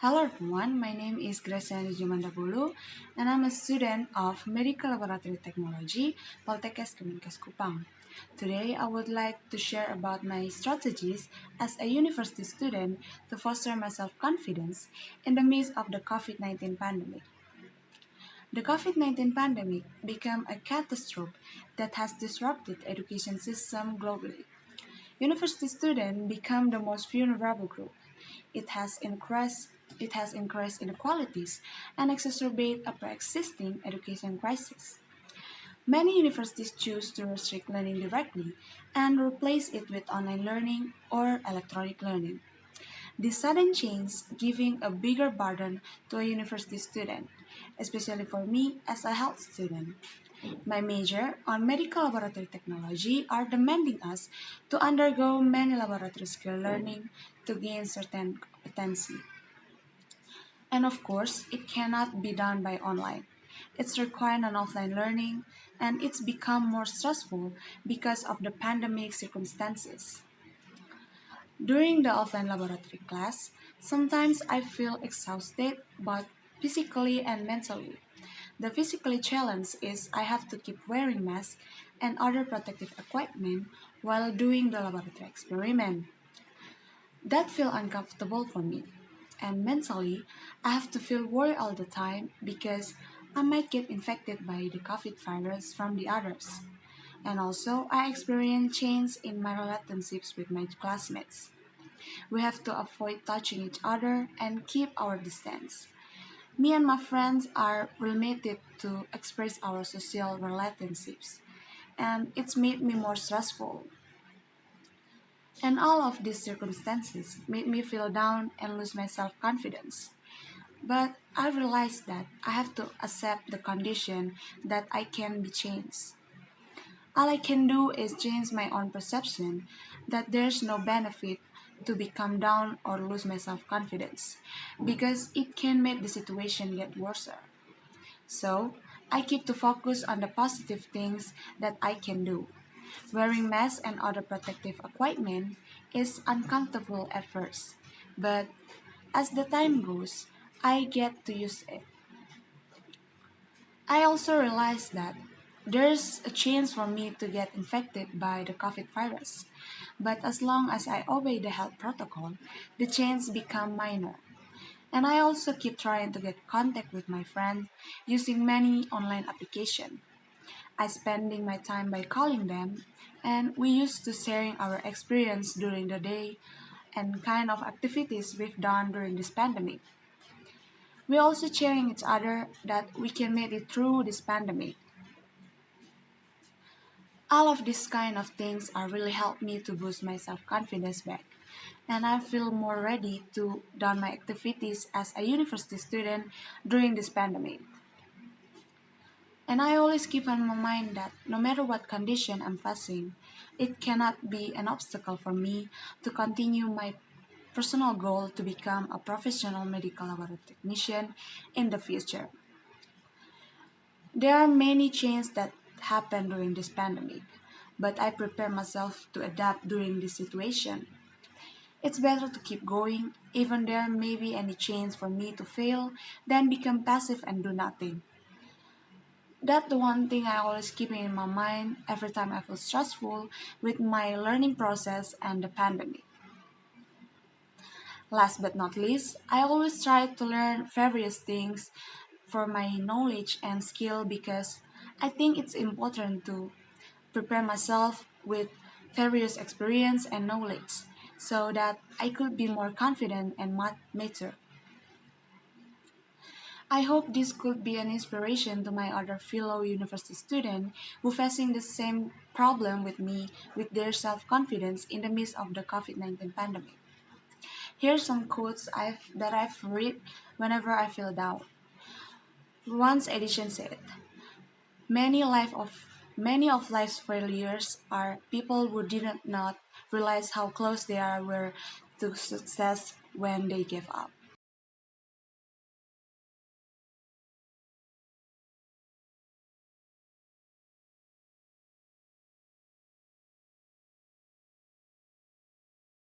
Hello everyone, my name is Graciani Jumandabulu and I'm a student of Medical Laboratory Technology, Poltekkes Kemenkes Kupang. Today I would like to share about my strategies as a university student to foster my self-confidence in the midst of the COVID-19 pandemic. The COVID-19 pandemic became a catastrophe that has disrupted the education system globally. University students become the most vulnerable group. It has increased it has increased inequalities and exacerbated a pre-existing education crisis. Many universities choose to restrict learning directly and replace it with online learning or electronic learning. This sudden change giving a bigger burden to a university student, especially for me as a health student. My major on medical laboratory technology are demanding us to undergo many laboratory skill learning to gain certain competency. And of course, it cannot be done by online. It's required an offline learning and it's become more stressful because of the pandemic circumstances. During the offline laboratory class, sometimes I feel exhausted both physically and mentally. The physically challenge is I have to keep wearing masks and other protective equipment while doing the laboratory experiment. That feel uncomfortable for me. And mentally, I have to feel worried all the time because I might get infected by the COVID virus from the others. And also, I experience change in my relationships with my classmates. We have to avoid touching each other and keep our distance. Me and my friends are limited to express our social relationships, and it's made me more stressful. And all of these circumstances made me feel down and lose my self confidence. But I realized that I have to accept the condition that I can be changed. All I can do is change my own perception that there's no benefit to become down or lose my self confidence because it can make the situation get worse. So, I keep to focus on the positive things that I can do. Wearing masks and other protective equipment is uncomfortable at first, but as the time goes, I get to use it. I also realize that there's a chance for me to get infected by the COVID virus, but as long as I obey the health protocol, the chance become minor. And I also keep trying to get contact with my friends using many online applications. I spending my time by calling them, and we used to sharing our experience during the day and kind of activities we've done during this pandemic. We also sharing each other that we can make it through this pandemic. All of these kind of things are really helped me to boost my self-confidence back. And I feel more ready to done my activities as a university student during this pandemic. And I always keep in my mind that no matter what condition I'm facing, it cannot be an obstacle for me to continue my personal goal to become a professional medical laboratory technician in the future. There are many changes that happen during this pandemic, but I prepare myself to adapt during this situation. It's better to keep going, even there may be any chance for me to fail, than become passive and do nothing. That's the one thing I always keep in my mind every time I feel stressful with my learning process and the pandemic. Last but not least, I always try to learn various things for my knowledge and skill because I think it's important to prepare myself with various experience and knowledge so that I could be more confident and mature. I hope this could be an inspiration to my other fellow university students who facing the same problem with me with their self-confidence in the midst of the COVID-19 pandemic. Here's some quotes that I've read whenever I feel down. Once edition said, Many of life's failures are people who did not realize how close they were to success when they gave up.